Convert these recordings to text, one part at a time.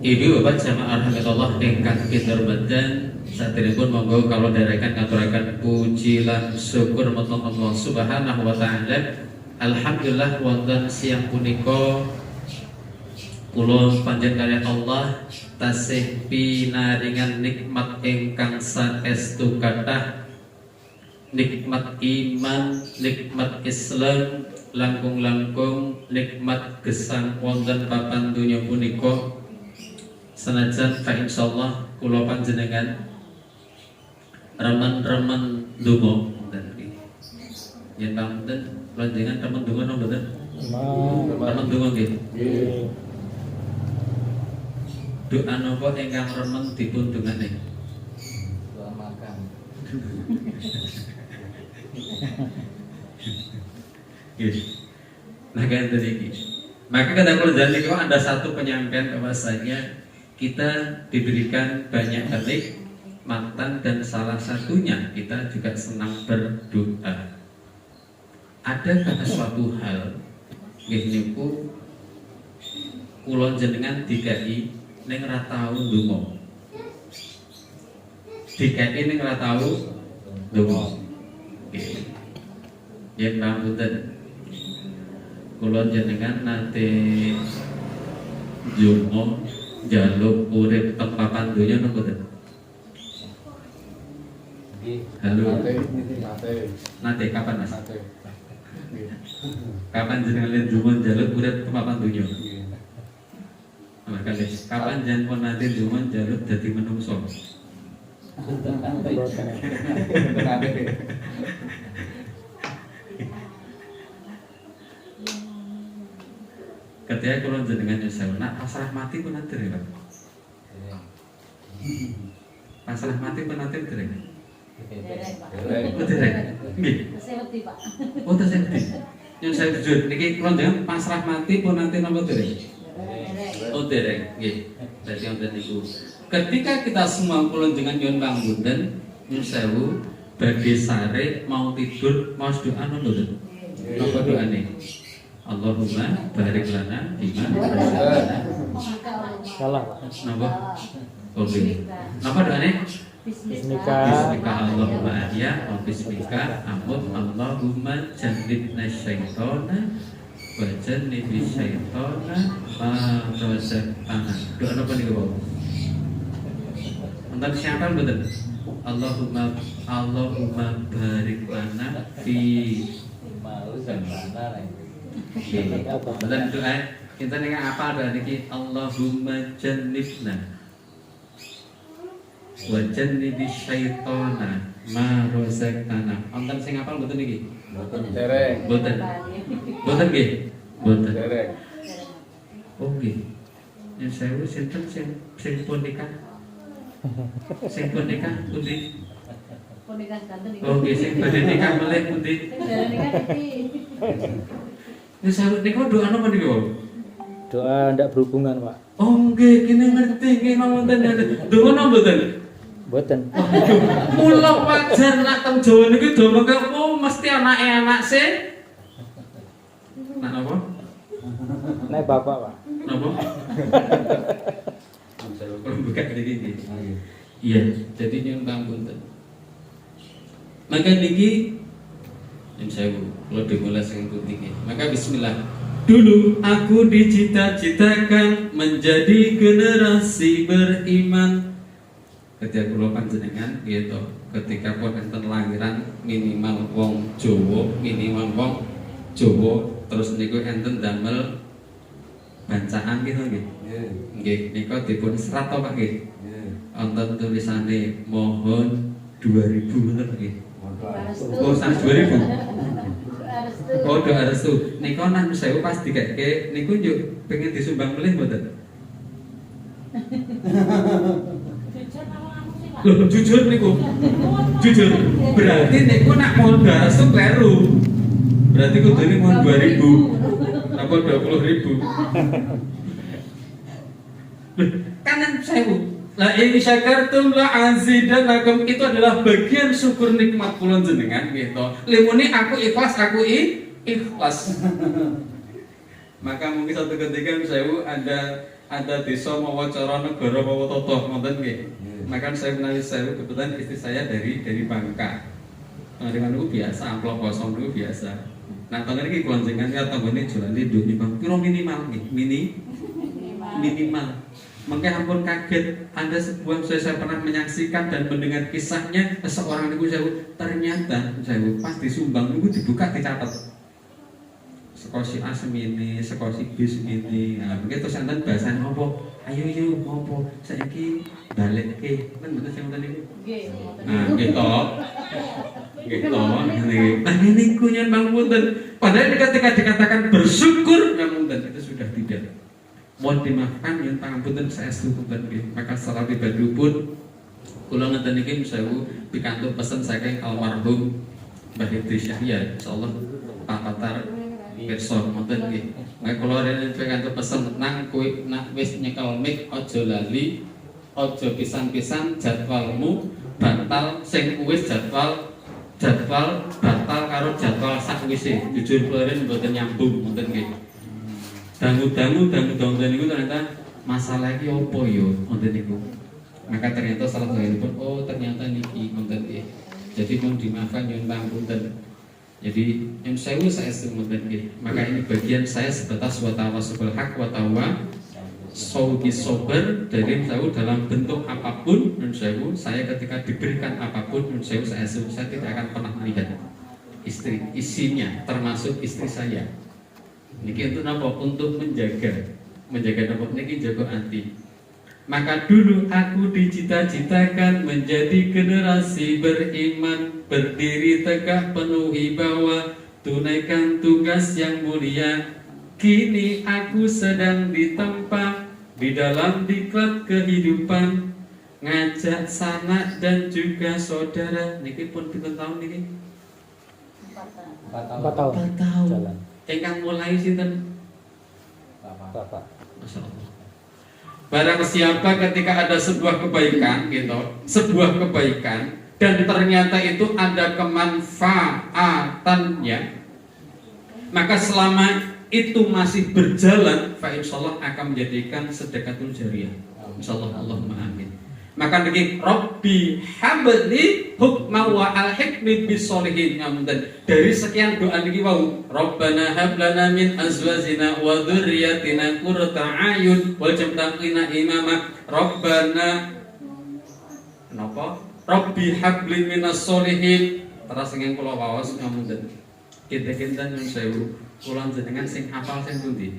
Ibu bapak jamaah rahimakumullah ingkang kinurmatan saderengipun monggo kalau derekan ngaturaken puji lan syukur marang Allah Subhanahu wa taala. Alhamdulillah wonten siang punika kula panjenengan Allah tasih pinaringan nikmat ingkang saestu kathah, nikmat iman, nikmat Islam, langkung-langkung nikmat gesang wonten papan donya punika. Senajan fa insyaallah kula panjenengan remen-remen donga wonten iki. Yen panten panjenengan remen donga napa mboten? Remen donga nggih. Nggih. Doa napa ingkang remen dipun dongane? Doa makan. Yes. Nah kan tadi. Maka kata Quran itu ada satu penyampaian bahwasanya kita diberikan banyak kenikmatan dan salah satunya kita juga senang berdoa. Adakah suatu hal nggih niku kula jenengan dikai ning ora tau ndonga. Dikai ning ora tau ndonga. Nggih. Yen pangapunten kula jenengan nate Jumo jaluk urip teng papan donya napa mboten? Halo. Nate kapan Mas? Kapan jenengan Jumo jaluk urip teng papan donya? Makane kapan jan pun nate Jumo jaluk dadi menungso? Ketika kula jenengan nyusul, nak pasrah mati pun nanti ya Pak. Pasrah mati pun nanti dereng. Oh dereng. Nggih. Seweti Pak. Oh tersebut. Yang saya jujur, niki kula jenengan pasrah mati pun nanti napa dereng? Oh dereng. Nggih. Dadi wonten niku. Ketika kita semua kula jenengan nyuwun pangapunten, nyuwun sewu, badhe sare mau tidur, mau doa napa mboten? Napa doane? Allahumma barik lana bima razaqtana. Salah Pak. Napa? Oke. Napa doane? Bismika. Bismika Allahumma ahya wa bismika amut Allahumma jannibna syaitana wa jannibi syaitana ma razaqtana. Doa napa niku, Pak? Entah siapa mboten? Allahumma barik lana fi Malu dan mana dan doa kita nih apa doa niki Allahumma jannibna wa jannibi syaitana ma razaqtana. Wonten sing apal mboten niki? dereng. Mboten. Mboten nggih? Mboten. Dereng. Oh nggih. Yen sewu sinten sing pun nikah? Sing pun nikah pundi? Pernikahan kantor iki. Oh nggih sing badhe nikah melih pundi? Darah nikah iki. Yen sewu niku doa napa niku? Doa ndak berhubungan Pak. Oh nggih, kene ngerti nggih wonten. Donga napa mboten? Mboten. Mula wajar nak teng Jawa niki do mengke mesti anake anak sing nak napa? Nek bapak Pak. Napa? Kalau buka niki. Iya, jadi nyuwun pangapunten. Maka niki yen sewu, kalau dimulai sing putih. Maka bismillah. Dulu aku dicita-citakan menjadi generasi beriman. Ketika kula panjenengan gitu, ketika pun enten lahiran minimal wong Jawa, terus niku enten damel bancaan gitu nggih. Nggih, nika dipun serat to Pak nggih. Wonten tulisane mohon 2000 ngoten nggih. Oh, 2000. Oh, doa restu. Niku nang sewu pas dikeke niku yo pengen disumbang melih mboten? Loh, jujur niku. Jujur. Berarti niku nak mohon doa restu kleru. Berarti kudune mohon 2000. Apa 20.000? Kanan sewu. La in syakartum la azidanakum, itu adalah bagian syukur nikmat kula jenengan gitu. Limune aku ikhlas, ikhlas. Maka mungkin satu ketika sewu ada ada desa mawa cara negara mawa tata ngoten nggih. Maka saya menawi saya kebetulan istri saya dari Bangka. Dengan itu biasa, amplop kosong itu biasa. Nah, tahun ini keloncengan ya tanggane jolane dunya Bang. Piro minimal nih? Minimal. Maka ampun kaget, ada sebuah saya pernah menyaksikan dan mendengar kisahnya seorang niku saya ternyata saya pas disumbang niku dibuka dicatat. Sekosi A semini, sekosi B semini. Nah, begitu santen bahasane opo? Ayo opo? Saiki balekke. Men bener sing ngoten niku. Nggih. Nah, gitu. Gitu. Nah, ini kunyan Bang Punten. Padahal ketika dikatakan bersyukur, namun dan itu sudah tidak. Mohon dimaafkan yang pangapunten saya punten nggih. Maka secara pribadi pun kula ngeten iki sewu pikantuk pesen saking almarhum Mbah Hidri Syahya insyaallah Pak Patar pirsa ngoten nggih. Maka kula rene pikantuk pesen nang kowe nak wis nyekel mik aja lali, aja pisan-pisan jadwalmu batal sing wis jadwal batal karo jadwal sakwise. Jujur kula rene mboten nyambung ngoten nggih. Dangu-dangu niku ternyata masalah iki opo yo wonten niku. Maka ternyata salah satu pun oh ternyata niki wonten nggih. Jadi mohon dimaafkan nyuwun pangapunten. Jadi yang saya wonten nggih. Maka ini bagian saya sebatas wa tawassul haq wa tawa sauki sober dari saya dalam bentuk apapun nun saya ketika diberikan apapun nun saya tidak akan pernah melihat istri isinya termasuk istri saya. Niki untuk apa? Untuk menjaga apa? Niki jaga hati. Maka dulu aku dicita-citakan menjadi generasi beriman, berdiri tegak penuhi bahwa tunaikan tugas yang mulia. Kini aku sedang ditempa di dalam diklat kehidupan, ngajak sanak dan juga saudara. Niki pun pinten tahun niki? 4 tahun. 4 tahun. 4 tahun. Jalan. Engkang mulai sinten? Bapak. Masya Allah. Barang siapa ketika ada sebuah kebaikan gitu, sebuah kebaikan dan ternyata itu ada kemanfaatannya, maka selama itu masih berjalan, fa insyaallah akan menjadikan sedekatul jariyah. Insyaallah Allahumma amin. Maka niki Rabbi habli hukma wa alhiqni bisolihin ngamunten. Dari sekian doa niki wau Rabbana hab lana min azwajina wa dzurriyyatina qurrata a'yun waj'alna imama. Rabbana napa? Rabbi habli minas solihin. Terus sing kula waos ngamunten. Kinten-kinten nyuwun sewu, kula jenengan sing hafal sing pundi?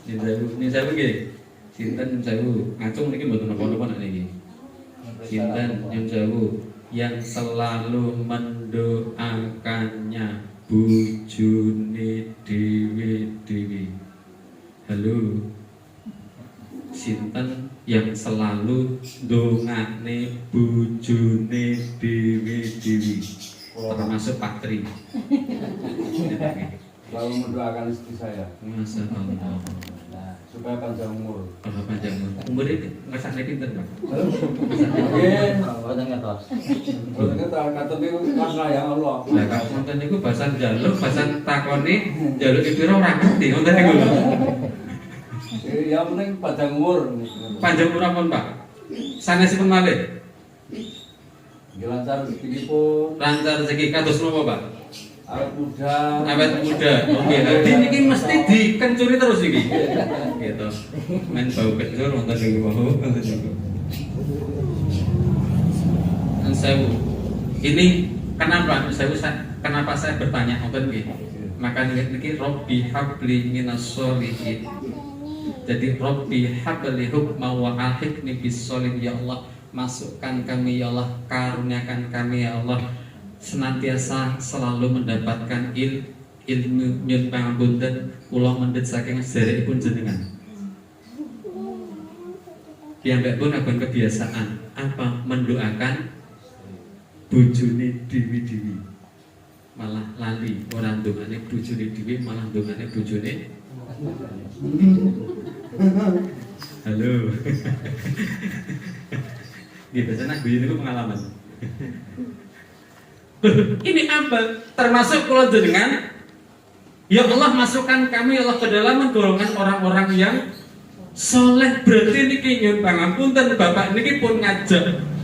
Ini saya begini, sinten sewu ngacung niki mboten napa-napa nek niki. Sinten nyun sewu yang selalu mendoakannya bojone dewi. Halo. Sinten yang selalu ndongane bojone dewi. Termasuk Pak Tri. Selalu mendoakan istri saya. Masya Allah. Supaya panjang umur. Kalau panjang umur itu ngasane pinten, Pak? Mungkin Boten ngertos. Boten kata niku karena ya Allah. Lah kalau wonten niku bahasan njaluk, bahasan takoni, njaluk piro ora ngerti wonten niku lho. Ya penting panjang umur. Panjang umur ampun, Pak. Sanesipun malih. Nggih lancar rezekipun. Lancar rezeki kados napa, Pak? Awet muda. Oke, nanti ini mesti dikencuri terus iki. Gitu. Men bau kencur wonten niku wau wonten niku. Ini kenapa kenapa saya bertanya wonten nggih? Maka niki Rabbi habli minas sholihin. Jadi Rabbi habli hukma wa alhiqni bis sholihin. Ya Allah, masukkan kami ya Allah, karuniakan kami ya Allah senantiasa selalu mendapatkan ilmu nyun pangapunten kula mendhet saking sedherekipun jenengan. Piyambakipun abang kebiasaan apa mendoakan bojone dewi-dewi. Malah lali ora ndongane bojone dhewe malah ndongane bojone. Halo. Nggih biasanya guyu niku pengalaman. Ini apa? Termasuk kula jenengan Ya Allah, masukkan kami ya Allah ke dalam golongan orang-orang yang soleh. Berarti niki nyuwun pangapunten Bapak niki pun ngajak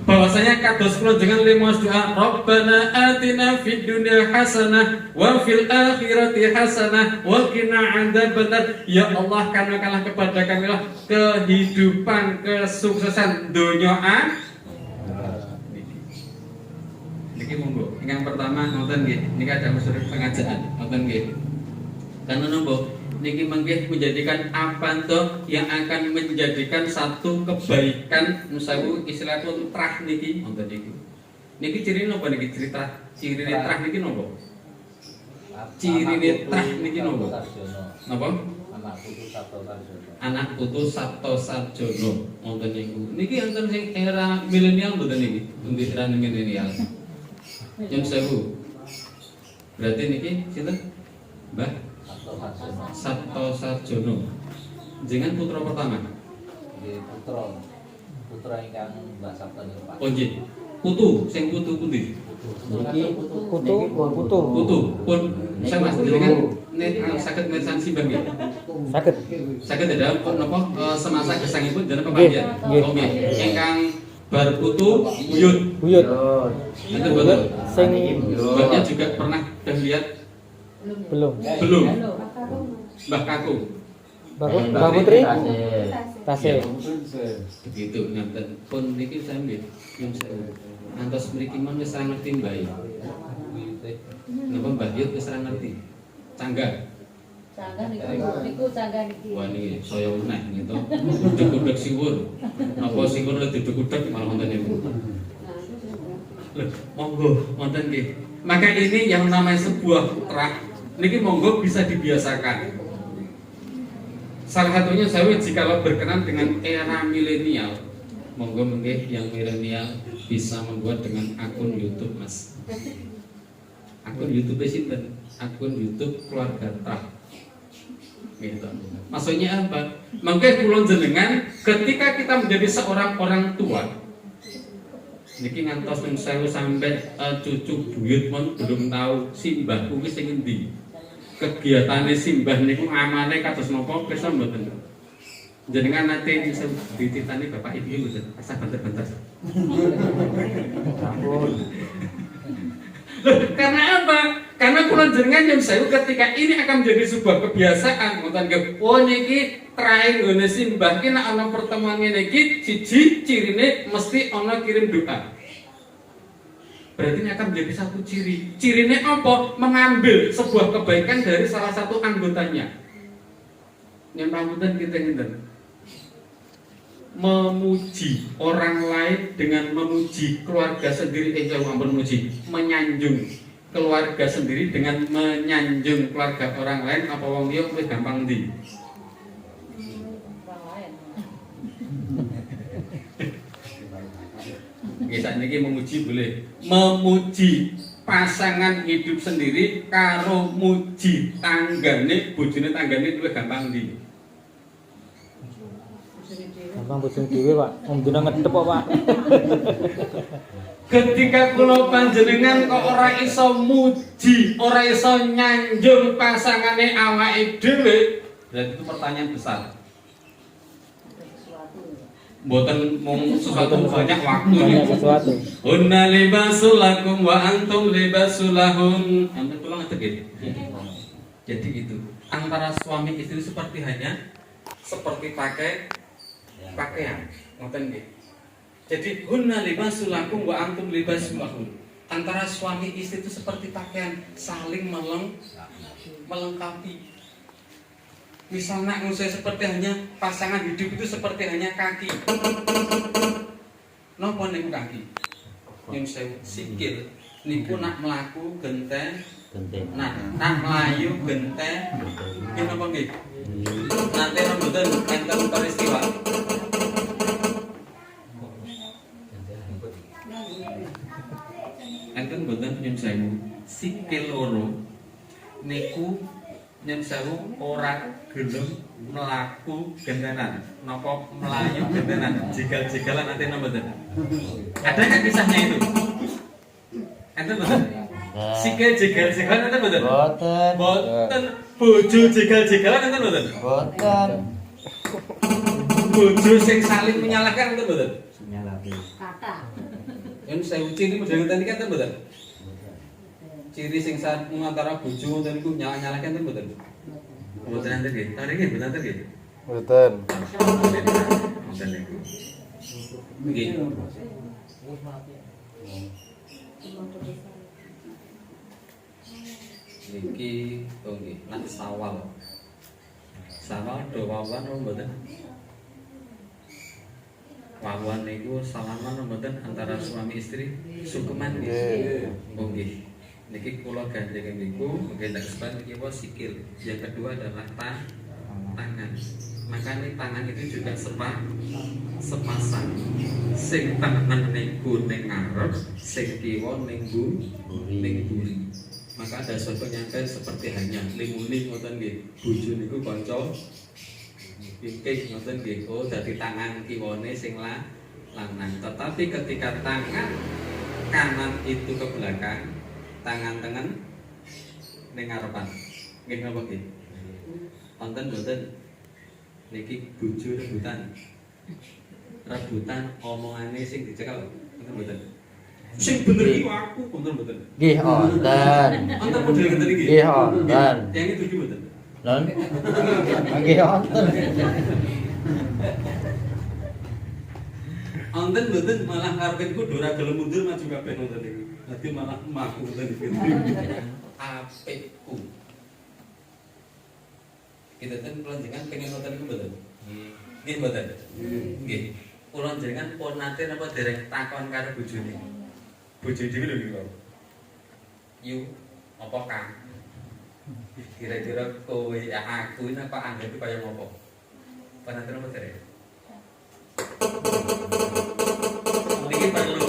bahwasanya kados kula dengan lima doa, Rabbana atina fid dunya hasanah wa fil akhirati hasanah wa qina adzabannar. Ya Allah, karuniakanlah kepada kami lah kehidupan, kesuksesan dunia niki monggo. Yang pertama ngoten nggih, niki ada unsur pengajaan ngoten nggih. Karena nopo niki mangke menjadikan apa toh yang akan menjadikan satu kebaikan musawu istilah pun trah niki ngoten niki. Niki ciri nopo niki cerita ciri trah niki nopo? Ciri trah niki nopo? Napa? Anak putu Sabto Sarjono ngoten niku. Niki enten sing era milenial mboten niki? Untuk era milenial. Nyun sewu. Berarti niki sinten? Mbah Sabto Sarjono. Jenengan putra pertama? Nggih, putra ingkang Mbah Sabto niku Pak. Oh nggih. Putu, sing putu pundi? Niki putu. Putu pun saya Mas jenengan nek saged mirsani simbah nggih. Saged. Saged ada napa semasa gesangipun jenengan pepanggihan. Oh nggih. Ingkang bar putu buyut. Buyut. Itu betul. Sing Mbahnya juga pernah dah lihat? belum. Belum. Mbah Kaku. Mbak Putri? Tasih. Begitu ngaten. Pun niki sambil yang saya antos mriki mon wis ra ngerti Mbah. Napa Mbah Yut wis ra ngerti. Canggah. Canggah niku canggah niki. Wah niki saya meneh gitu. Duduk-duduk siwur. Napa siwur le duduk-duduk malah wonten niku. Loh, monggo wonten nggih. Maka ini yang namanya sebuah trah niki monggo bisa dibiasakan. Salah satunya saya jika berkenan dengan era milenial, monggo mungkin yang milenial bisa membuat dengan akun YouTube Mas. Akun YouTube sinten? Akun YouTube keluarga trah. Gitu. Maksudnya apa? Mungkin kula jenengan ketika kita menjadi seorang orang tua, niki ngantos nang 1000 sampai cucu buyut mon belum tahu simbah kuwi sing endi. Kegiatane simbah niku amane kados napa pirsa mboten. Jenengan nate bisa dititani Bapak Ibu mboten? Asa banter-banter. Karena apa? Karena kula jenengan yang saya ketika ini akan menjadi sebuah kebiasaan ngoten nggih. Oh niki trae nggone simbah ki nek ana pertemuan ngene iki siji cirine mesti ana kirim doa. Berarti ini akan menjadi satu ciri. Cirinya apa? Mengambil sebuah kebaikan dari salah satu anggotanya. Yang rambutan kita ngeten. Memuji orang lain dengan memuji keluarga sendiri, memuji, menyanjung keluarga sendiri dengan menyanjung keluarga orang lain, apa wong liya wis gampang ndi? Saat ini memuji boleh, memuji pasangan hidup sendiri karo muji tanggane, bojone tanggane luwih gampang ndi? Gampang bojone dhewe, Pak. Omdune ngedep kok, Pak. Ketika kula panjenengan kok ora iso muji, ora iso nyanjung pasangane awake dhewe, berarti itu pertanyaan besar. Mboten mung sesuatu banyak waktu Banyak sesuatu. Hunna libasul lakum wa antum libasul lahun. Anda pulang ngerti. Jadi itu antara suami istri seperti pakaian. Ngoten nggih. Jadi hunna libasul lakum wa antum libasul lahun. Antara suami istri itu seperti pakaian, saling melengkapi. Misalnya saya seperti hanya pasangan hidup itu seperti hanya kaki. Napa niku kaki? Yang saya sikil niku nak melaku genteng. Nak melayu genteng. Nggih napa nggih? Nanti mboten enten peristiwa. Enten mboten nyun sewu sikil loro niku nyun sewu ora gelem melaku gentenan, napa melayu gentenan, jigal-jigalan nanti mboten. Ada nggak kisahnya itu? Enten mboten? Sikil jegal-jegalan enten mboten? Boten. Mboten. Bojo jegal-jegalan enten mboten? Boten. Bojo sing saling menyalahkan enten mboten? Kata. Yen saya ciri model ngeten iki enten mboten? Ciri sing antara bojo ngoten niku nyalahkan enten mboten? Mboten enten nggih. Tarik nggih, mboten enten nggih. Boten. Mboten niku. Nggih. Niki oh nggih, nak sawal. Sawal do wawan mboten? Wawan niku salaman mboten antara suami istri sungkeman nggih. Oh nggih. Niki kula gandeng niku mungkin tak sepan niki apa sikil. Yang kedua adalah tangan. Makanya tangan itu juga sepasang. Sing tangan niku ning ngarep, sing kiwa ning buri. Maka ada suatu nyampe seperti hanya limuli ngoten nggih. Bojo niku kanca pikir ngoten nggih. Oh dadi tangan kiwane sing lanang. Tetapi ketika tangan kanan itu ke belakang, tangan tengen ning ngarepan. Nggih napa nggih? Wonten mboten niki bojo rebutan omongane sing dicekel wonten mboten? Sing bener iki aku wonten mboten? Nggih wonten. Wonten model ngeten iki? Nggih wonten. Yang itu iki mboten? Lha nggih wonten. Wonten mboten malah karepen iku ora gelem mundur maju kabeh wonten niku. Dadi malah mlaku wonten niku. Apikku. Kita ten kula jenengan pengen wonten niku mboten? Nggih mboten. Nggih. Kula jenengan pun nate napa dereng takon karo bojone. Bojo dhewe lho niku. Yu apa Kang? Kira-kira kowe aku ini apa anggap kaya ngopo? Pananten apa dereng? Iki perlu.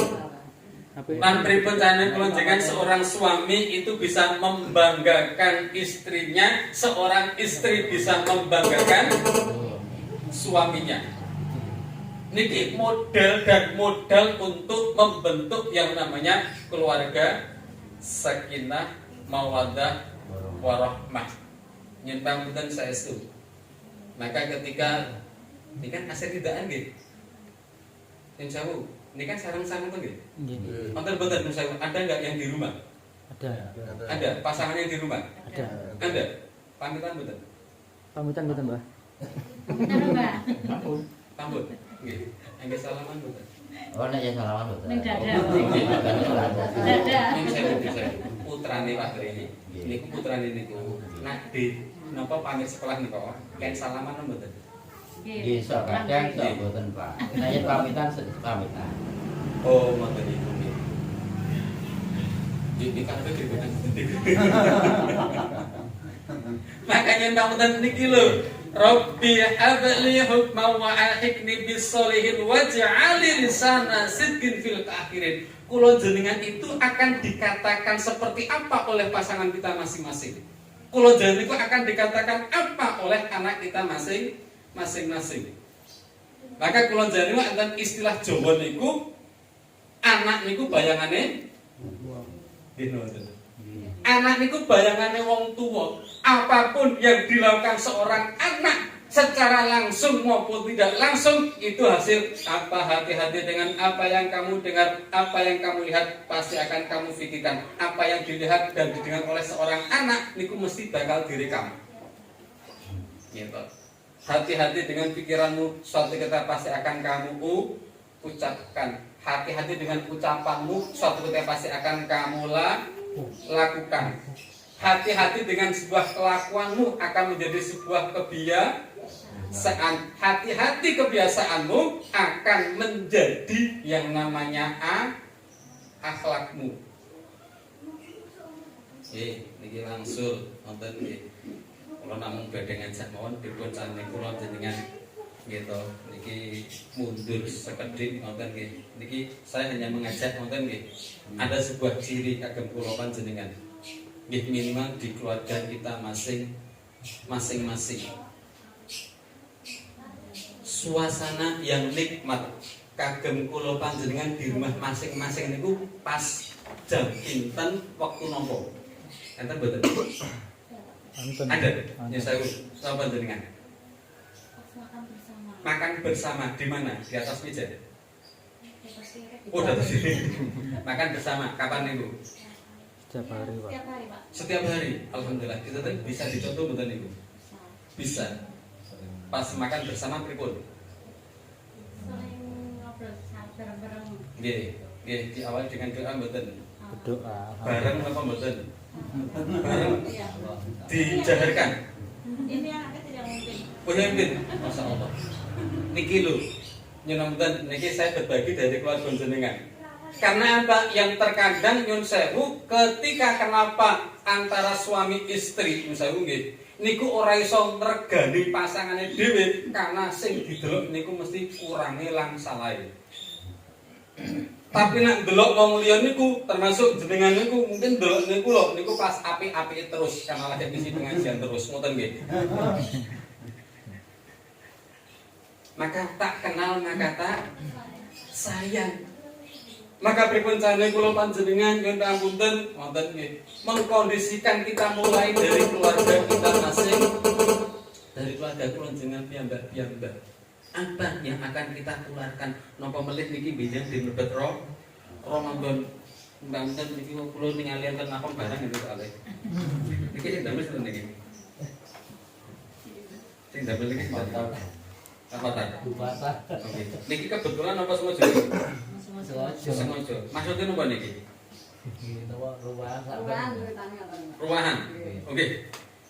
Lan pripun carane kula jenengan seorang suami itu bisa membanggakan istrinya, seorang istri bisa membanggakan suaminya. Niki model dan modal untuk membentuk yang namanya keluarga sakinah, mawaddah, warahmah. Nyentang punten saestu. Maka ketika ini kan aset tidaan nggih. Insyaallah, ini kan sareng-sareng to nggih. Nggih. Wonten ada enggak yang di rumah? Ada. Ada pasangan yang di rumah? Ada. Ada. Pamitan mboten? Pamitan mboten, Mbah? Bener, Mbak. Pambut. Nggih. Enggak salaman mboten? Oh nek ya salaman boten. Ning dada. Dada. Ini saya putrane Pak Tri. Niku putrane niku. Nak di napa pamit sekolah niku? Ken salaman mboten? Nggih sok kadang sok boten, Pak. Nek pamitan pamitan. Oh, ngoten niku nggih. Iki kan dibutuhkan. Makanya nonton niki lho. Rabbi habli hukma wa alhiqni bis-sholihin waj'alni lisana sidqin fil akhirin. Kula jenengan itu akan dikatakan seperti apa oleh pasangan kita masing-masing. Kula jenengan itu akan dikatakan apa oleh anak kita masing-masing. Maka kula jenengan enten istilah Jawa niku anak niku bayangane nggih ngoten. Anak niku bayangane wong tuwa. Apapun yang dilakukan seorang anak secara langsung maupun tidak langsung itu hasil apa, hati-hati dengan apa yang kamu dengar, apa yang kamu lihat pasti akan kamu pikirkan. Apa yang dilihat dan didengar oleh seorang anak niku mesti bakal direkam. Gitu. Hati-hati dengan pikiranmu, suatu ketika pasti akan kamu ucapkan. Hati-hati dengan ucapanmu, suatu ketika pasti akan kamu lakukan. Hati-hati dengan sebuah kelakuanmu akan menjadi sebuah kebiasaan. Hati-hati kebiasaanmu akan menjadi yang namanya akhlakmu. Niki langsung nonton nggih. Kula namung badhe ngajak mawon dipun saneng kula jenengan gitu. Niki mundur sekedhik nonton nggih. Niki saya hanya mengajak nonton nggih. Ada sebuah ciri kagem kula panjenengan. Nggih minimal di keluarga kita masing-masing. Suasana yang nikmat kagem kula panjenengan di rumah masing-masing niku pas jam kinten waktu nopo. Enten mboten? Anten. Ada. Anten. Ya saya sama jenengan. Makan bersama. Makan bersama di mana? Di atas meja. Setiap Oh, di atas sini. Makan bersama kapan Ibu? Setiap hari, Pak. hari, Pak. Setiap hari. Alhamdulillah. Kita tadi bisa dicontoh betul Ibu. Bisa. Pas makan bersama pripun? Sering ngobrol bareng-bareng. Nggih. Nggih, diawali dengan doa mboten. Berdoa. Bareng apa mboten? Bareng. Iya. Dijaharkan. Ini anaknya tidak mungkin. Pemimpin, Masya Allah. Niki lho, nyunamutan niki saya berbagi dari keluarga jenengan. Karena apa? Yang terkadang nyun sewu ketika kenapa antara suami istri nyun sewu nggih, niku ora iso ngregani pasangane dhewe karena sing didelok niku mesti kurange lang salahe. Tapi nek ndelok wong liya niku termasuk jenengan niku mungkin ndelok niku lho niku pas apik-apike terus karena lagi isi pengajian terus ngoten nggih. Maka tak kenal maka tak sayang. Maka pripun carane kula panjenengan nyuwun pangapunten wonten nggih mengkondisikan kita mulai dari keluarga kita masing dari keluarga kula jenengan piyambak. Apa yang akan kita tularkan napa melih niki bidang di mlebet Ramadan. Mbanten niki kula ningali enten apa barang itu kali. Niki sing damel sinten niki? Sing damel niki sinten? Apa tak? Bupata. Oke. Niki kebetulan apa sengaja? Sengaja. Sengaja. Maksudnya napa niki? Gitu kok rumahan Ruangan sampai. ceritanya apa nih, Pak? Rumahan. Oke.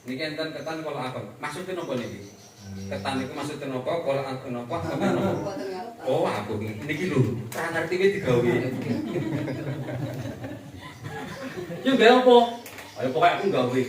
Niki enten ketan kala apa? Maksudnya napa niki? Ketan niku maksudnya napa? Kala aku napa? Sampai napa? Buatan ngarep, Pak. Oh, aku niki lho. Ra ngerti iki digawe. Yo gawe apa? Ayo pokoke aku gawe.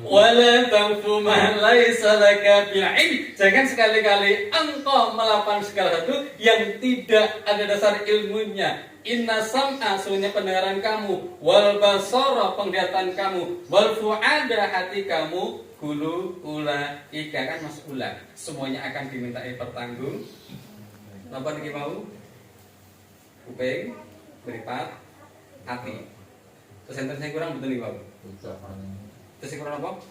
Wala tanfu ma laisa laka bi'ilm. Jangan sekali-kali engkau melakukan segala sesuatu yang tidak ada dasar ilmunya. Inna sam'a sebenarnya pendengaran kamu, wal basara penglihatan kamu, wal fu'ada hati kamu, kulu ulaika kan mas ula. Semuanya akan dimintai pertanggung. Napa niki mau? Kuping, mripat, hati. Terus enten sing kurang betul niki, Pak. Tutup. Terus sing kurang apa?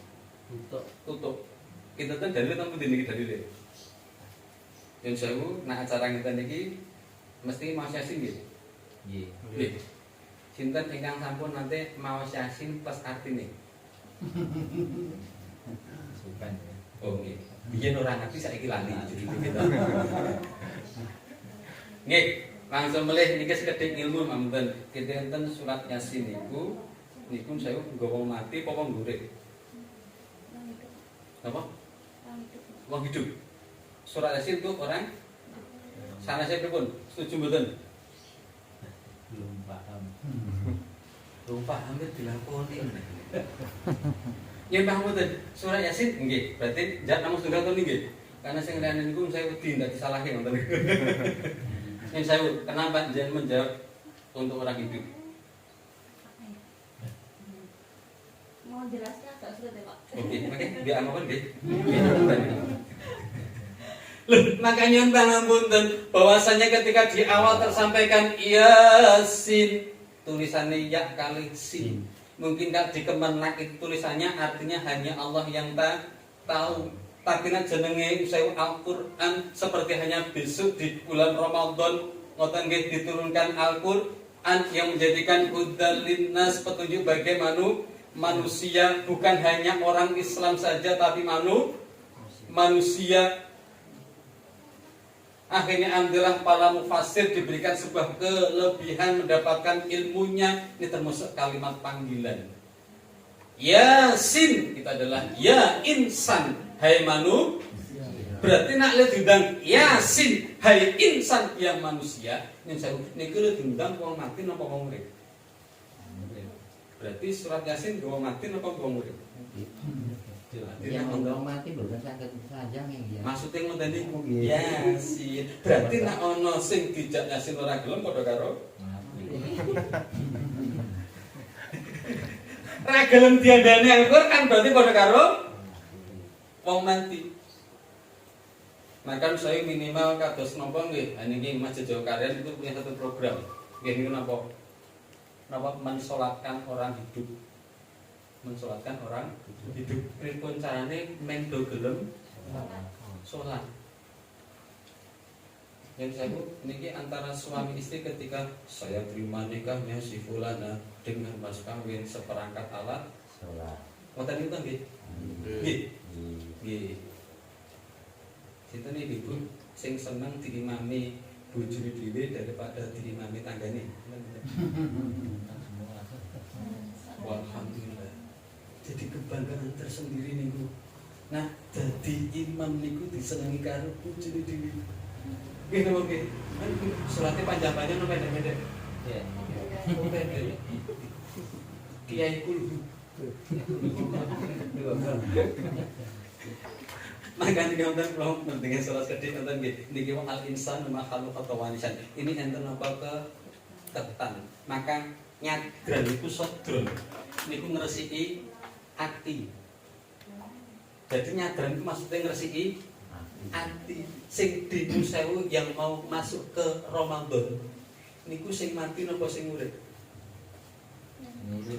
Tutup. Kita kan dalil nang pundi niki dalile. Yen sewu nek acara ngeten iki mesti maos yasin nggih. Nggih. Nggih. Sinten ingkang sampun nanti maos yasin plus artine. Sukan ya. Oh nggih. Biyen ora ngerti saiki lali jadi kita. Nggih, langsung melih niki sekedhik ilmu mboten. Kita enten surat yasin niku sewu nggawa mati apa wong urip? Apa? Wong hidup. Surat Yasin itu orang sanesé pripun? Setuju mboten? Belum paham. Belum paham ya dilakoni. Yen paham mboten? Surat Yasin nggih, berarti jat namung setunggal to nggih. Karena sing liyane niku saya wedi ndak disalahi ngoten. Yen saya kenapa jenengan menjawab untuk orang hidup? Mau jelasnya agak sulit ya, Pak. Oke, biar aman nggih. Loh, makanya pangapunten bahwasanya ketika di awal tersampaikan Yasin tulisannya ya kali sin. Mungkin kan di kemenak itu tulisannya artinya hanya Allah yang tahu. Tapi nek jenenge saya Al-Qur'an seperti hanya besok di bulan Ramadan ngoten nggih diturunkan Al-Qur'an yang menjadikan hudal linnas petunjuk bagi manusia, bukan hanya orang Islam saja tapi manusia. Akhirnya alhamdulillah para mufassir diberikan sebuah kelebihan mendapatkan ilmunya. Ini termasuk kalimat panggilan. Yasin itu adalah ya insan, hai manu. Berarti nak le diundang Yasin, hai insan yang manusia. Niku le diundang wong mati napa wong urip? Berarti surat Yasin wong mati napa wong urip? Yang menggawa mati bukan sakit sajang ya. Maksudnya ngoten niku Yasin. Berarti nek ana sing dijak Yasin ora gelem padha karo ra gelem diandani Al-Qur'an berarti padha karo wong mati. Maka saya minimal kados napa nggih, niki Masjid Jokaryan itu punya satu program. Nggih niku napa? Napa mensolatkan orang hidup. Mensolatkan orang hidup. Pripun carane men do gelem salat. Yang saya niki antara suami istri ketika saya terima nikahnya si fulana dengan mas kawin seperangkat alat Sholat. Ngoten niku nggih. Nggih. Nggih. Sinten iki Ibu sing seneng diimami bojone dhewe daripada diimami tanggane. Alhamdulillah. Jadi kebanggaan tersendiri niku. Nah, dadi imam niku disenengi karo bojone dhewe. Nggih napa nggih? Salate panjang-panjang napa pendek-pendek? Ya. Oh, pendek. Kiai kul. Makanya nonton kalau pentingnya sholat kedhi nonton niki wong al insan makhluk atau wanisan. Ini enten apa ke tetan. Maka nyadran iku sodron. Niku ngresiki ati. Jadi nyadran itu maksudnya ngresiki ati. Sing dinu sewu yang mau masuk ke Ramadan. Niku sing mati napa sing urip?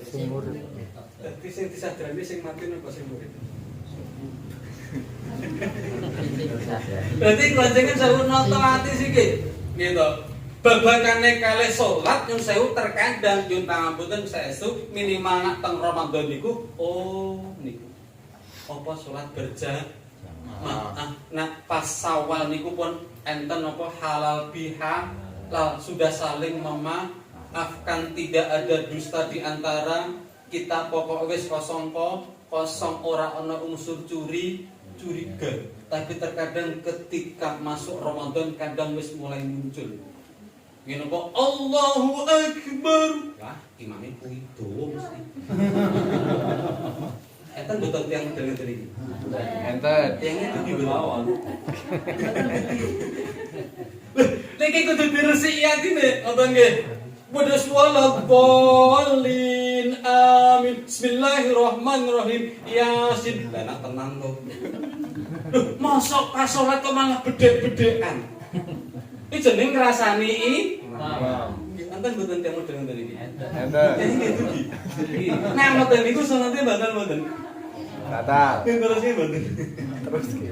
Sing urip. Dadi sing disadrani sing mati napa sing urip? Berarti kelanjangan saya nonton hati sikit gitu. Babakane kalih salat nyun sewu terkadang nyun pangapunten saestu minimal nak teng Ramadan niku niku apa salat berjamaah. Nah pas Syawal niku pun enten apa halal biha sudah saling memaafkan, tidak ada dusta di antara kita, pokok wis kosong ora ana unsur curiga. Tapi terkadang ketika masuk Ramadan kadang wis mulai muncul. Ngene apa Allahu Akbar. Lah, imame kuwi dawa mesti. Enten betul tiang ngene iki. enten Tiangnya itu di lawan. Niki kudu diresiki atine, ngoten nggih. Wadas waladhdallin amin. Bismillahirrahmanirrahim. Yasin. Lah nak tenang to. Loh, mosok pas salat kok malah bedhek-bedhekan. Iki jeneng ngrasani enten mboten temu dengan iki. Enten. Jadi gitu iki. Nah, ngoten niku salate batal mboten. Batal. Terus iki mboten. Terus ki.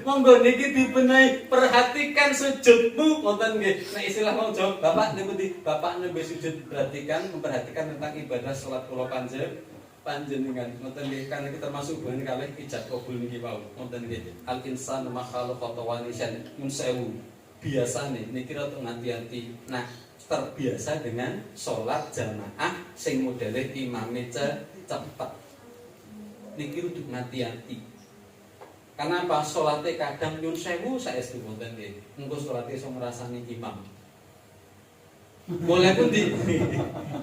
Monggo niki dibenahi, perhatikan sujudmu, ngoten nggih. Nek istilah wong Jawa, Bapak niku Bapak nembe sujud, memperhatikan tentang ibadah salat kula panjenengan. Ngoten nggih, kan iki termasuk hubungan kalih ijab kabul niki wau. Ngoten nggih. Al insan makhluk wanisan mun sewu. Biasane niki rada nganti-anti. Nah, terbiasa dengan salat jamaah sing modele imame cepet. Niki kudu nganti-anti. Karena pas salate kadang nyun sewu saestu wonten nggih. Engko salate iso ngrasani imam. Boleh pun di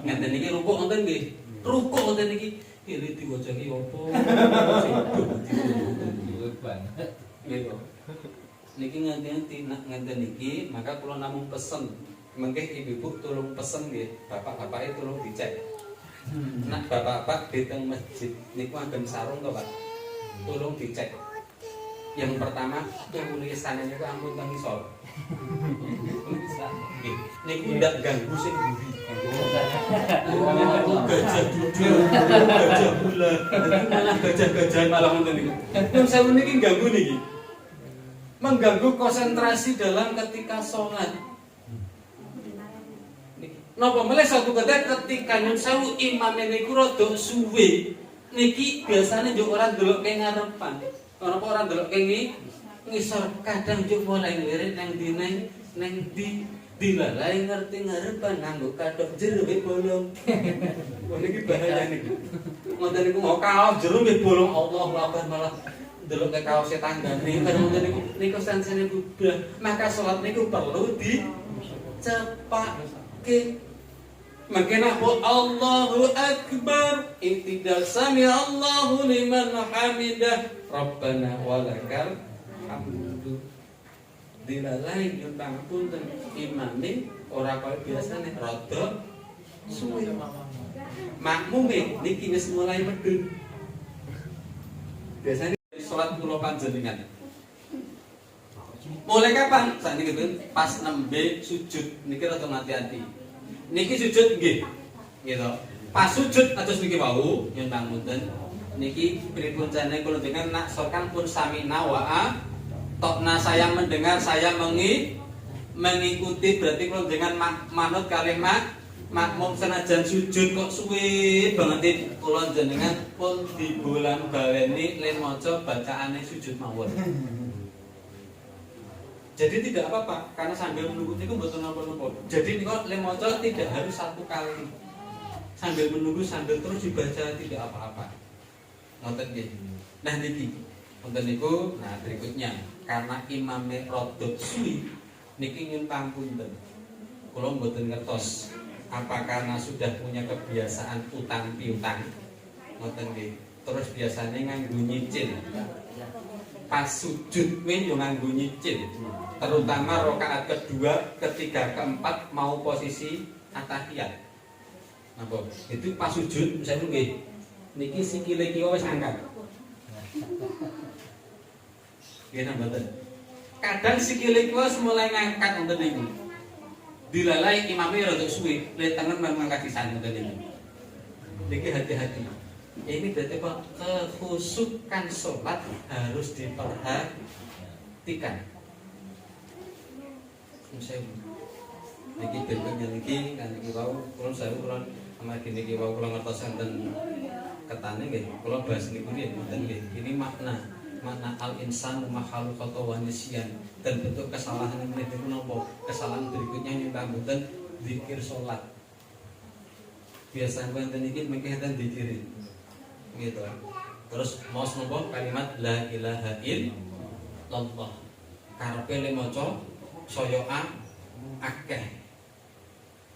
ngeten niki rukuk wonten nggih. Rukuk wonten niki iki diwaca iki opo? Nggih. Niki nganti nak ngeten niki, maka kula namung pesen. Mengke ibu-ibu tolong pesen nggih, bapak-bapake tolong dicek. Nak bapak-bapak di teng masjid niku agem sarung to, Pak. Tolong dicek. Yang pertama, tulisannya itu ampun teng isor. Niku ndak ganggu sing buri. Gajah duduk, gajah bulan, malah gajah-gajahan malah ngoten niku. Yang saya niki ganggu niki. Mengganggu konsentrasi dalam ketika sholat. Napa meleh satu ketika nyun sewu imame niku rada suwe. Niki biasane njuk ora ndelokke ngarepan. Ora apa ora ndelok kene ngisor kadang juk mulai lirik nang dine nang dilalai ngerti ngarepan nganggo kathok jero we bolong. Wah niki bahaya niki. Ngoten niku mau kaos jero we bolong Allahu Akbar malah ndelok ke kaose tanggane. Kan ngoten niku sansene bubar. Maka salat niku perlu dicepake. Makanya Allahu Akbar Iktidal sami Allahu liman hamidah Rabbana walakal hamdu. Dilalai nyun pangapunten imame ora kaya biasane rada suwe. Makmume niki wis mulai medun. Biasane salat kula kula panjenengan. Mulai kapan? Saat ini gitu, pas nembe sujud niki rada hati-hati. Niki sujud nggih. Gitu. Pas sujud atus niki wau yen pangunten niki pripun carane kula dengan nak sorkan pun samina wa tokna saya mendengar saya mengikuti berarti kula dengan manut kalih makmum senajan sujud kok suwe banget kula jenengan pun dibolang baleni len maca bacaane sujud mawon. Jadi tidak apa-apa karena sambil menunggu niku mboten napa-napa. Jadi niku len maca tidak harus satu kali. Sambil menunggu sambil terus dibaca tidak apa-apa. Ngoten nggih. Nah niki wonten niku nah berikutnya karena imame rada suwi niki nyun pangunten. Kula mboten ngertos apa karena sudah punya kebiasaan utang piutang. Ngoten nggih. Terus biasanya nganggo nyicil. Pas sujud kuwi yo nganggo nyicil. Terutama rakaat kedua, ketiga, keempat mau posisi atahiyat. Napa? Itu pas sujud saya nggih. Niki sikile kiwa wis angkat. Nggih mboten. Kadang sikile kiwa wis mulai ngangkat wonten niku. Dilalai imame rada suwe, le tengen mangkat pisan wonten niku. Niki hati-hati. Ini berarti apa? Kekhusukan sholat harus diperhatikan. Saya niki berikutnya niki kan niki wau kula sawu kula amargi niki wau kula ngertos enten ketane nggih kula bahas niku nggih mboten nggih ini makna al insan makhluk atau wanisian dan bentuk kesalahan yang niku napa kesalahan berikutnya nyuwun mboten zikir salat biasa wonten niki mengke enten zikir gitu terus maos napa kalimat la ilaha illallah karepe le maca saya akeh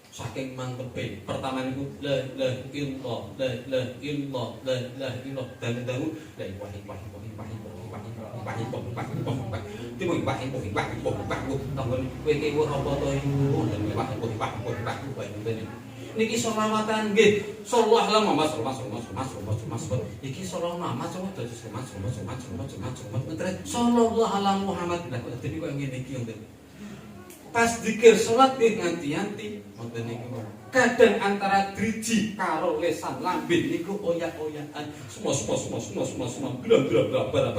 saking mantepe pertama niku la ilaha illallah la ilaha illallah la ilaha illallah dan dawu la ilaha niki selawatan nggih sallallahu iki sallallahu ala Muhammad lah dadi kok ngene iki ngoten pas zikir salat nganti-anti ngoten niku kadang antara driji karo lesan lambe niku oyak-oyakan semua bara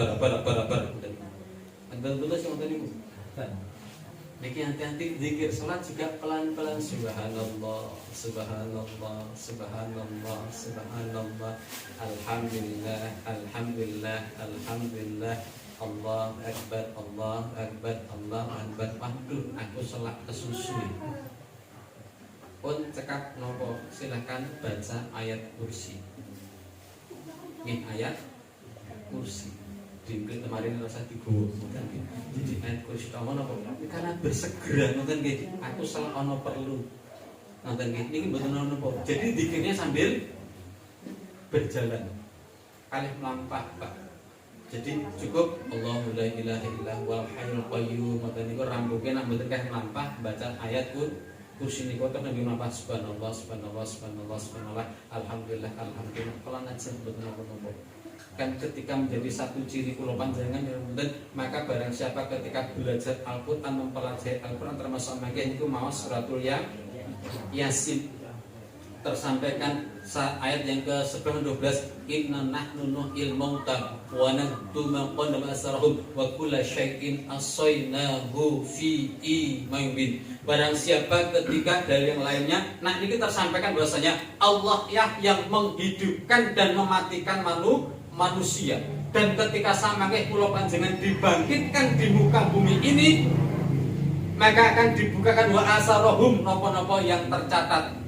enten tulis ngoten niku niki hati-hati zikir salat juga pelan-pelan subhanallah subhanallah subhanallah subhanallah alhamdulillah alhamdulillah alhamdulillah Allah akbar Allah akbar Allah akbar waduh aku salat kesusu pun cekap nopo silakan baca ayat kursi nih ayat kursi dimpil kemarin rasa digowo jadi ayat kursi kamu nopo karena bersegera nonton gitu aku salah ono perlu nonton gitu ini betul nopo jadi dikirnya sambil berjalan kalih melampah pak jadi cukup Allahu la ilaha illa huwal hayyul qayyum maka niku rambuke nak mboten kah melampah baca ayat kursi niku tok nang melampah subhanallah subhanallah subhanallah subhanallah alhamdulillah alhamdulillah kalau najis mboten napa-napa kan ketika menjadi satu ciri kula panjenengan yang mboten maka barang siapa ketika belajar Al-Qur'an mempelajari Al-Qur'an termasuk mangke niku maos suratul Yasin tersampaikan ayat yang ke-12 inna nahnu nuhyil mauta wa naktubu ma qaddama asrahum wa kullu syai'in asaynahu fi imamin barang siapa ketika dari yang lainnya nah ini kita sampaikan bahwasanya Allah yang menghidupkan dan mematikan manusia dan ketika samangke kula panjenengan dibangkitkan di muka bumi ini maka akan dibukakan wa asrahum napa-napa yang tercatat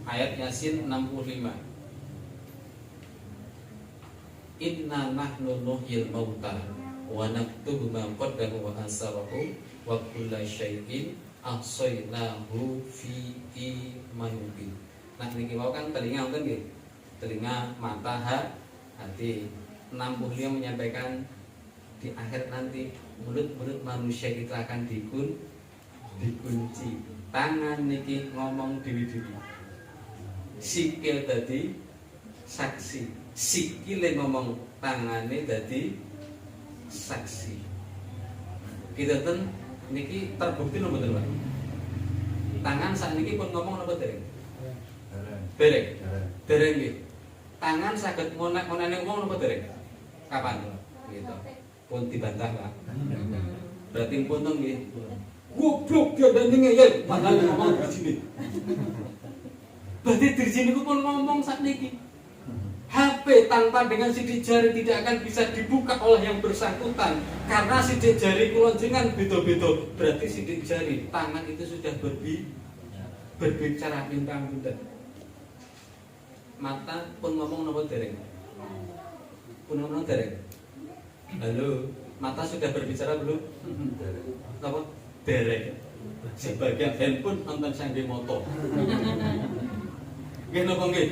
ayat Yasin 65 inna nahnu nuhyil mauta wa naktubu ma qaddamu wa asarahu wa kullu syai'in ahsaynahu fi imamin nah niki wau kan telinga ngoten nggih telinga mata hati 65 menyampaikan di akhir nanti mulut-mulut manusia itu akan dikunci tangan niki ngomong dewi-dewi sikil tadi saksi sikile ngomong, tangane dadi saksi. Kita ten niki terbukti napa mboten, Pak? Tangan sakniki pun ngomong napa dereng? Dereng. Dereng nggih. Tangan saged ngonek-ngoneni ngomong napa dereng? Kapan? Gitu. Pun dibantah, Pak. Berarti pun nggih. Goblok ya dandinge ya, padahal ngomong di sini. Berarti di sini pun ngomong sakniki. HP tanpa dengan sidik jari tidak akan bisa dibuka oleh yang bersangkutan karena sidik jari kula jenengan beda-beda. Berarti sidik jari tangan itu sudah berbicara bintang punten. Mata pun ngomong napa dereng? Pun ngomong dereng? Halo, mata sudah berbicara belum? Napa? Dereng. Sebagian handphone nonton sangge moto. Nggih napa nggih?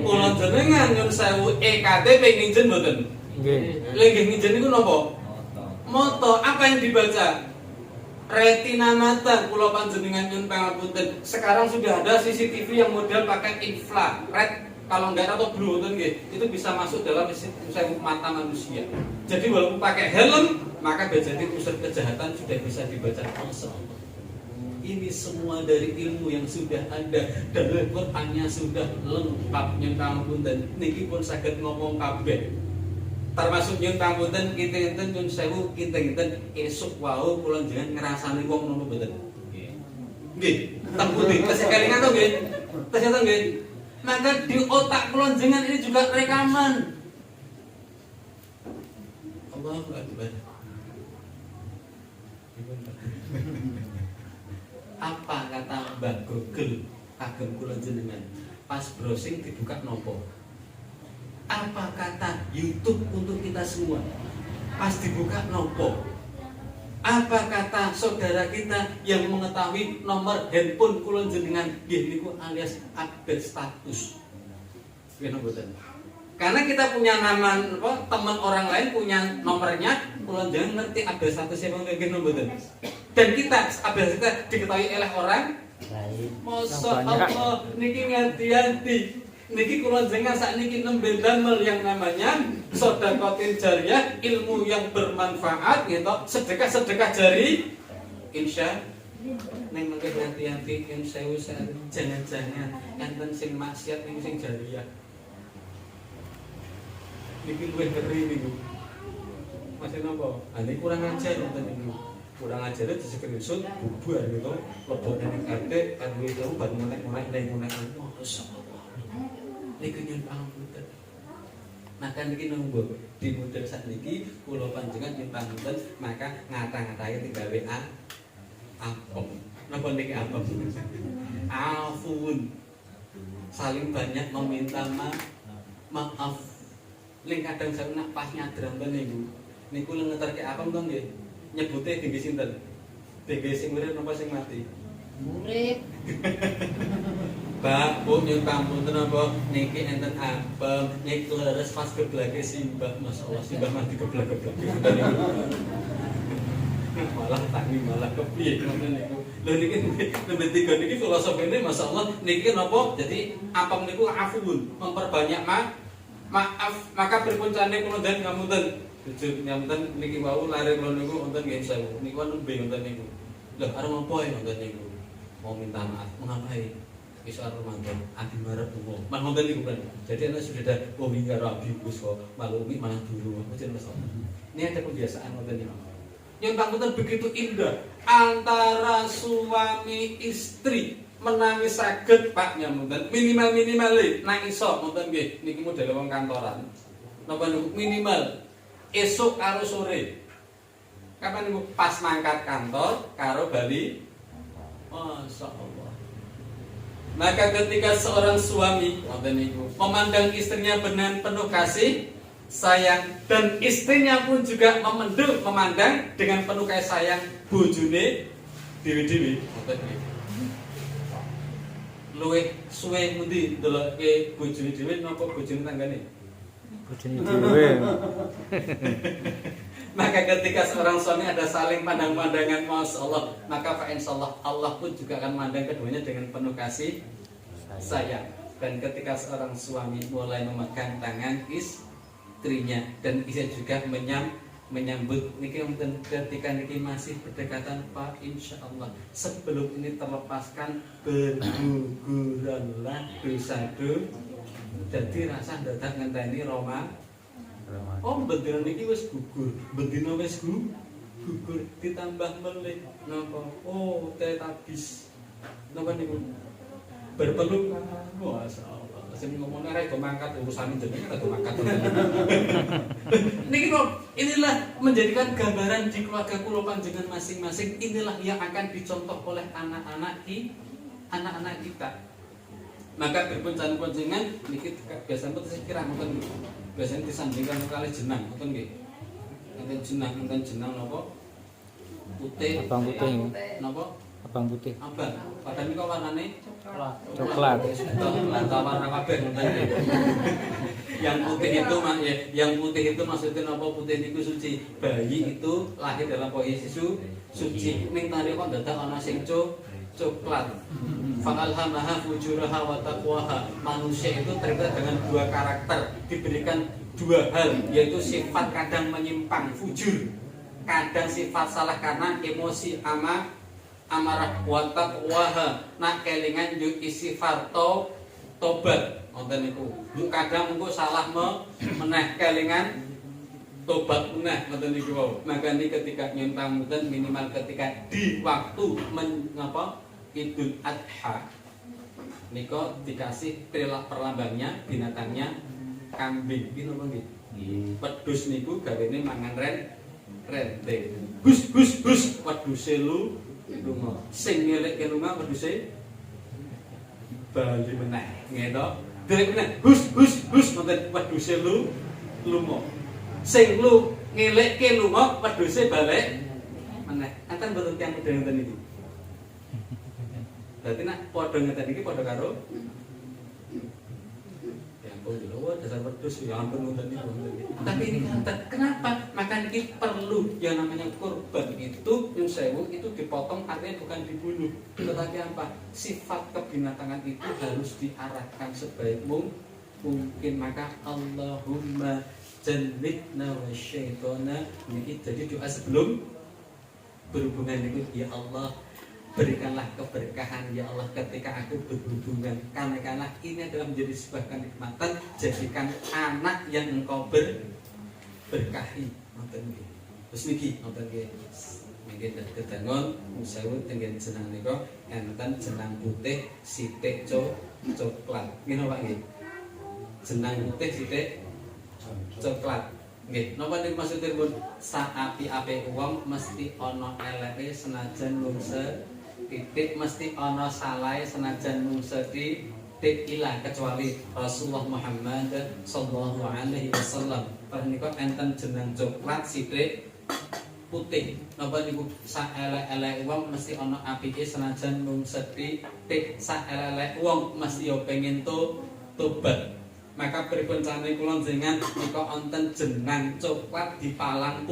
Kula jenengan nyun sewu EKTP nginjen mboten? Nggih. Lha nggih nginjen niku napa? Moto. Apa yang dibaca? Retina mata. Kula panjenengan nyun pangapunten. Sekarang sudah ada CCTV yang model pakai infrared. Kalau enggak atau blue nggih, itu bisa masuk dalam mata manusia. Jadi walaupun pakai helm, maka berarti unsur kejahatan sudah bisa dibaca. Ini semua dari ilmu yang sudah ada dan Qurannya sudah lengkap nyentapunten niki pun saged ngomong kabeh. Termasuk nyentapunten kita enten nyun sewu kita enten esuk wau kula jenengan ngrasani wong nopo mboten. Nggih, temputi tesih kelingan to nggih. Tesih to nggih. Maka di otak kula jenengan ini juga rekaman. Allahu Akbar. Apa kata Mbak Google kagem kula jenengan pas browsing dibuka nopo? Apa kata YouTube untuk kita semua pas dibuka nopo? Apa kata saudara kita yang mengetahui nomor handphone kula jenengan nggih niku alias update status. Nggih mboten? Karena kita punya nama teman orang lain punya nomornya, kula jenengan ngerti update statusnya nggih mboten? Dan kita update kita diketahui oleh orang lain. Masya Allah, niki hati-hati. Niki kula jenengan sakniki nembe damel yang namanya sedekah jariyah, ilmu yang bermanfaat gitu, sedekah jari. Insya ning mengke hati-hati yen sewu jangan-jangan enten sing maksiat ning sing jariyah. Niki luwih ngeri niku. Masih napa? Ane kurang ajar wonten niku. Kurang ajar di screenshot bubar gitu. Lebok ning RT kan itu ban monek-monek ning masyaallah. Niki nyun pangapunten. Maka niki nunggu di model sakniki kula panjenengan nyun pangapunten maka ngata-ngatae tinggal WA apem. Napa niki apem? Afun. Saling banyak meminta maaf. Ling kadang saya nak pas nyadran niku. Niku ngeterke apem to nggih. Nyebute tinggi sinten? Tinggi sing urip napa sing mati? Urip. Mbak, Bu nyun pangapunten napa niki enten apem, niki leres pas geblake simbah. Masyaallah simbah mati geblak-geblak. Malah tangi malah kepiye ngoten niku. Lho niki nembe 3 niki filosofine masyaallah niki napa? Jadi apem niku afun, memperbanyak maaf. Maka pripun carane kula njen ngapunten. Jujur nyamten niki wau lare kula niku wonten nggih sewu. Niku nembe wonten niku. Lho arep apa ya wonten niku? Mau minta maaf. Mengapai? Iso arep Ramadan adi marep umum. Mah wonten niku kan. Jadi ana sudah ada umi karo abi Gus kok malu umi malah dulu. Mboten masalah. Ini ada kebiasaan wonten niku. Yang pangutan begitu indah antara suami istri menangis saged Pak nyamunten minimal nang iso wonten nggih niki model wong kantoran. Napa niku minimal esuk karo sore. Kapan niku pas mangkat kantor karo bali. Masyaallah. Maka ketika seorang suami wonten niku memandang istrinya dengan penuh kasih sayang dan istrinya pun juga memandang dengan penuh kasih sayang bojone dewi-dewi wonten niku. Luwih suwe ngendi ndelokke bojone dhewe napa bojone tanggane? Bojone dhewe. Maka ketika seorang suami ada saling pandang-pandangan masyaallah, maka fa insyaallah Allah pun juga akan memandang keduanya dengan penuh kasih sayang. Dan ketika seorang suami mulai memegang tangan istrinya dan bisa juga menyambut niki ketika niki masih berdekatan Pak, insya Allah sebelum ini terlepaskan bergugurlah dosa-dosa. Jadi rasa dadak ngenteni Roma. Oh bendina niki wis gugur, bendina wis gugur ditambah melih napa? Oh tetabis. Napa niku? Berpeluk. Masyaallah. Sing ngomong arek do mangkat urusan jenenge do mangkat. Niki kok inilah menjadikan gambaran di keluarga kula panjenengan masing-masing, inilah yang akan dicontoh oleh anak-anak kita. Maka berpencan-pencengan niki biasa pun saya kira mboten biasanya disandingkan kali jenang mboten nggih. Enten jenang napa? Putih. Abang putih. Napa? Abang putih. Abang. Padahal niku warnane Coklat. Warna kabeh ngoten nggih. Yang putih itu maksudnya napa? Putih niku suci. Bayi itu lahir dalam posisi suci. Ning tari kok dadak ana sing coklat. Fa'alhamaha fujuraha wa taqwaha. Manusia itu terlibat dengan dua karakter, diberikan dua hal, yaitu sifat kadang menyimpang, fujur, kadang sifat salah karena emosi amarah wa taqwaha. Nak kelingan yuk istighfar tobat ngoten niku. Yuk kadang engko salah meneh kelingan tobat meneh ngoten niku wae. Maka ketika nyimpang muten minimal ketika di waktu Idul Adha niko dikasih perlambangnya binatangnya kambing iki napa nggih? Wedhus niku gawene mangan rente. Gus wedhuse lunga. Sing ngelekke lunga wedhuse bali meneh. Nggih to? Derek meneh gus ngoten wedhuse lunga. Sing ngelekke lunga wedhuse balik meneh. Enten mboten tiyang model ngoten iki. Berarti nak padha ngeten iki padha karo ya ampun lho dasar wedhus ya ampun ngoten iki. Tapi ini kenapa? Maka ini perlu yang namanya kurban itu yang sewu itu dipotong artinya bukan dibunuh. Tetapi apa? Sifat kebinatangan itu harus diarahkan sebaik mungkin. Maka Allahumma jannibna wasyaitona ini jadi doa sebelum berhubungan dengan ya Allah, berikanlah keberkahan ya Allah ketika aku berhubungan, karena ini adalah menjadi sebuah kenikmatan. Jadikan anak yang engkau berkahi. Ngoten nggih. Terus niki ngoten nggih. Mungkin kedangon sewu tengen jeneng nika enten jenang putih sithik coklat. Nggih napa nggih? Jenang putih sithik coklat. Nggih, napa niku maksudipun? Saapi-api wong mesti ana eleke senajan mung titik, mesti ana salahe senajan mung titik ilah, kecuali Rasulullah Muhammad sallallahu alaihi wasallam. Menika enten jeneng coklat sithik putih. Napa niku saelek-elek wong mesti ana apike senajan mung titik. Saelek wong mesti yo pengen tobat. Maka pripencane kula jenengan nika wonten jenang coklat dipalang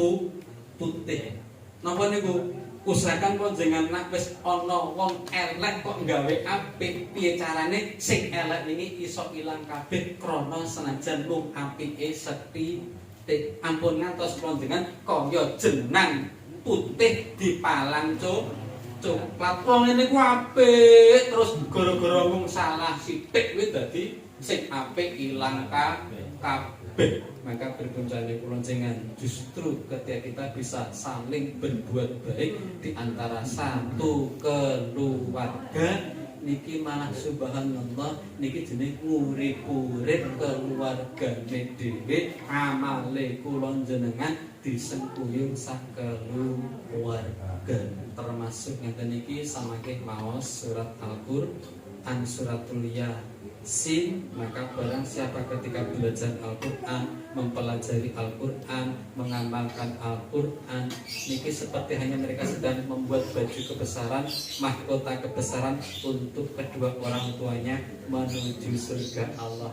putih. Napa niku? Usahakan kula jenengan nek wis ana wong elek kok gawe apik, piye carane sing elek niki iso ilang kabeh krana senajan mung apike sethithik. Ampun ngantos kula jenengan kaya jenang putih dipalang coklat. Wong niku apik terus gara-gara mung salah sithik kuwi dadi sing apik ilang kabeh. Maka berkuncane kula jenengan justru ketika kita bisa saling berbuat baik di antara satu keluarga niki malah subhanallah niki jeneng urip-urip keluargane dhewe, amale kula jenengan disengkuyung sakeluarga. Termasuk ngeten niki samangke maos surat Al-Qur'an suratul Yasin. Maka barang siapa ketika belajar Al-Qur'an, mempelajari Al-Qur'an, mengamalkan Al-Qur'an, niki seperti hanya mereka sedang membuat baju kebesaran, mahkota kebesaran untuk kedua orang tuanya menuju surga Allah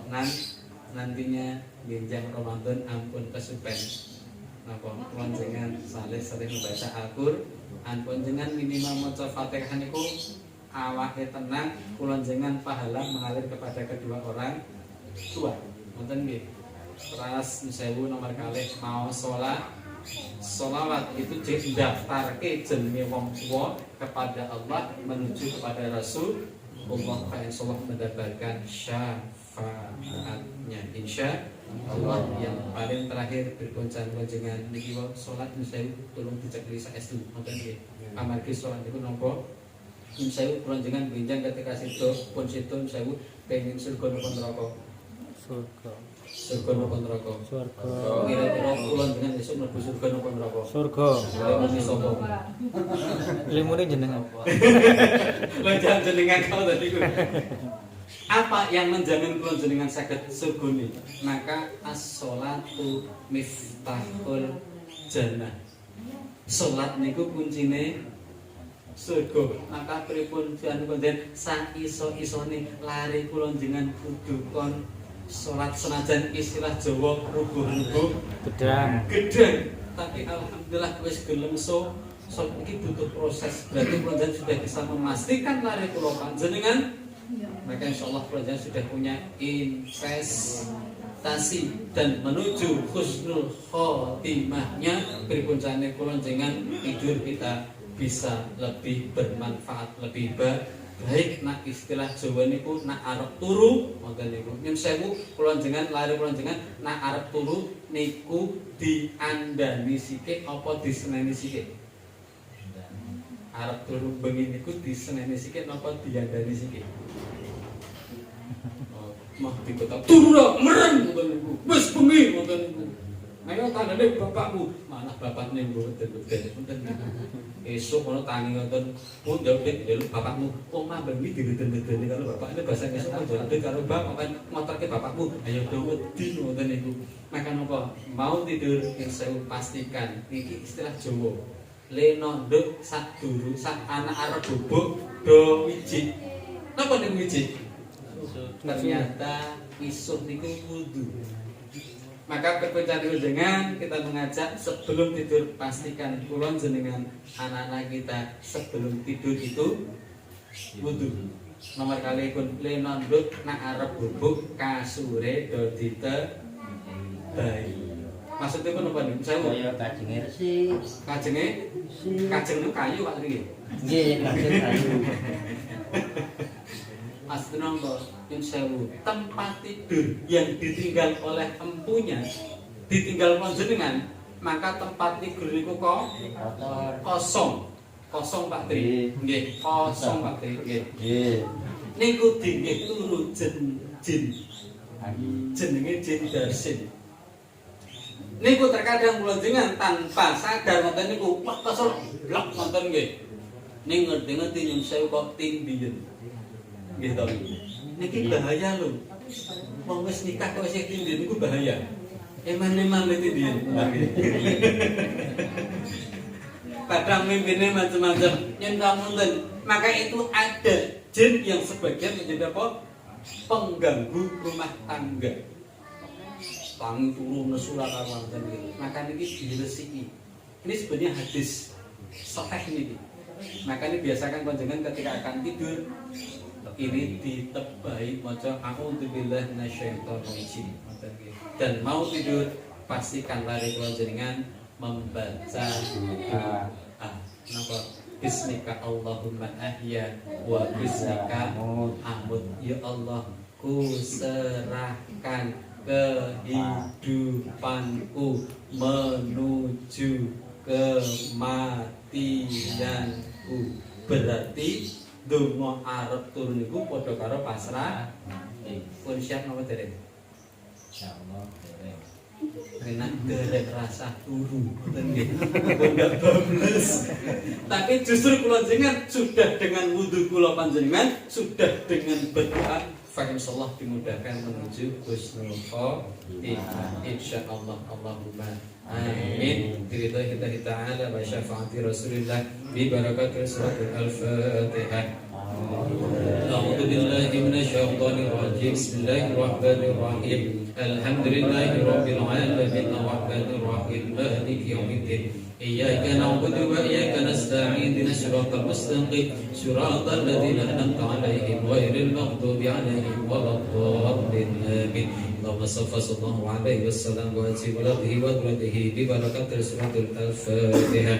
nantinya jenjang Ramadan ampun kesupen. Napa kula jenengan saleh sering membaca Al-Qur'an, pun jenengan minimal maca Fatihah niku awake tenang, kula jenengan pahala mengalir kepada kedua orang tua. Ngoten nggih. Ras sewu nomor kalih mau sholawat itu daftarke jenenge wong tua kepada Allah menuju kepada Rasul Allah insyaallah mendapatkan syafaatnya insya Allah. Yang paling terakhir berkoncan jenengan niki wae salat sewu tolong dicekli saestu ngoten nggih. Amargi salat niku napa sewu kula jenengan benjang ketika situ pun situ sewu pengin surga napa neraka. Surga napa neraka? Surga. Kira-kira kula jenengan esuk mlebu surga napa neraka? Surga. Lemune sapa? Limune jenengan. Lanjut jenengan kau tadi ku. Apa yang menjamin kula jenengan saged surgane? Maka as-sholatu miftahul jannah. Salat niku kuncine surga. Maka pripun panjenengan saiso-isone lari kula jenengan kudu kon salat senajan istilah Jawa rubuh-rubuh gedang. Tapi alhamdulillah wis gelem so iki butuh proses. Berarti kula sudah bisa memastikan lari kula panjenengan. Maka insyaallah kula sudah punya investasi dan menuju husnul khotimahnya. Pripun jane kula jenengan tidur kita bisa lebih bermanfaat, lebih baik. Nak istilah Jawa niku nak arep turu ngoten niku. Nyun sewu kula jenengan lari kula jenengan nak arep turu niku diandani sithik apa diseneni sithik? Arep turu bengi niku diseneni sithik napa diandani sithik? Mah dikotak turu merem ngoten niku. Wis bengi ngoten niku. Ayo tandane bapakmu, malah bapakne mboten-mboten ngoten niku. Esuk ono tangi ngoten, pun njaluk bapakmu, omah bengi direden-redeni karo bapakne bahasa esuk njaluk karo bapak kan motorke bapakmu, ayo do wedi ngoten niku. Maka napa mau tidur yang saya pastikan iki istilah Jawa. Leno nduk sak duru sak anak arep bubuk do wiji. Napa niku wiji? Ternyata isuh niku wudu. Maka perpecahan dengan kita mengajak sebelum tidur pastikan kulon jenengan anak-anak kita sebelum tidur itu wudu. Nomor kali pun lenonduk nak arep bubuk kasure do ditebahi. Maksudnya pun apa nih? Saya Kaya kajenge resi. kajeng itu kayu Pak Tri. Nggih, kajeng kayu. Astronongo yang sewu tempat tidur yang ditinggal oleh empunya ditinggal panjenengan, maka tempat tidur niku kok kosong Pak Tri. Nggih, kosong Pak Tri. Nggih. Niku dinggih turu jin jenenge jin darsin. Niku terkadang kula jenengan tanpa sadar ngoten niku wah kesel blok ngoten nggih. Ning ngerti-ngerti nyun sewu kok tindiyen. Gitu. Niki bahaya lho. Wong wis nikah kok isih tindiyen niku bahaya. Eman-eman tindiyen. Kadang mimpinnya macam-macam yang ngapunten. Maka itu ada jin yang sebagian menjadi apa? Pengganggu rumah tangga. Tangi turu nesu ra karo wonten iki. Maka niki diresiki. Ini sebenarnya hadis sahih niki. Maka ini biasakan panjenengan ketika akan tidur ini ditebahi maca a'udzubillahi minasyaitonirrajim. Dan mau tidur pastikan lari kula jenengan membaca doa. Napa? Bismika Allahumma ahya wa bismika amut. Ya Allah, ku serahkan kehidupanku menuju kematianku. Berarti donga arep turu niku padha karo pasrah. Pun siap napa dereng? Insyaallah dereng. Enak dereng rasa turu ngoten nggih. Enggak bablas. Tapi justru kula jenengan sudah dengan wudu kula panjenengan, sudah dengan berdoa, insyaallah dimudahkan menuju husnul khotimah. Insyaallah Allahumma amin. Biridhahi ta'ala wa syafaati Rasulillah bi barakatil suratul Al-Fatihah. أعوذ بالله من الشيطان الرجيم بسم الله الرحمن الرحيم الحمد لله رب العالمين الرحمن الرحيم مالك يوم الدين إياك نعبد وإياك نستعين اهدنا الصراط المستقيم صراط الذين أنعمت عليهم غير المغضوب عليهم ولا الضالين آمين اللهم صل الله عليه وسلم وأتي ولده وذرته ببركة سورة الفاتحة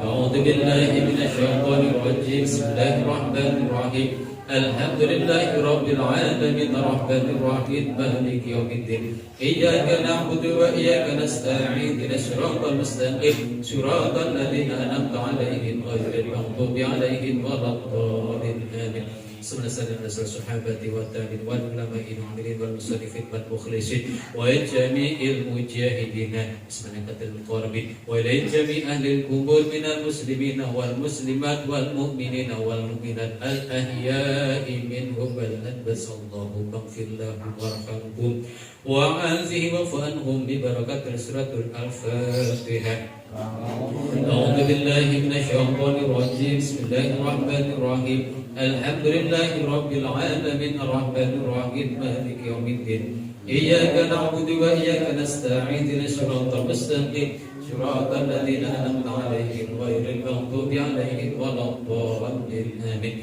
أعوذ بالله من الشيطان الرجيم بسم الله الرحمن الرحيم الحمد لله رب العالمين الرحمن الرحيم مالك يوم الدين إياك نعبد وإياك نستعين اهدنا الصراط المستقيم صراط الذين أنعمت عليهم غير المغضوب عليهم ولا الضالين آمين صلى الله على الصحابة والتابعين والعلماء العاملين والمصنفين والمخلصين وجميع المجاهدين بسمعة المقربين وإلى جميع أهل القبور من المسلمين والمسلمات والمؤمنين والمؤمنات الأحياء منهم والأنبس اللهم اغفر لهم وارحمهم وعافهم واعف عنهم ببركة سورة الفاتحة أعوذ بالله من الشيطان الرجيم بسم الله الرحمن الرحيم الحمد لله رب العالمين الرحمن الرحيم مالك يوم الدين إياك نعبد وإياك نستعين اهدنا الصراط المستقيم صراط الذين أنعمت عليهم غير المغضوب عليهم ولا الضالين آمين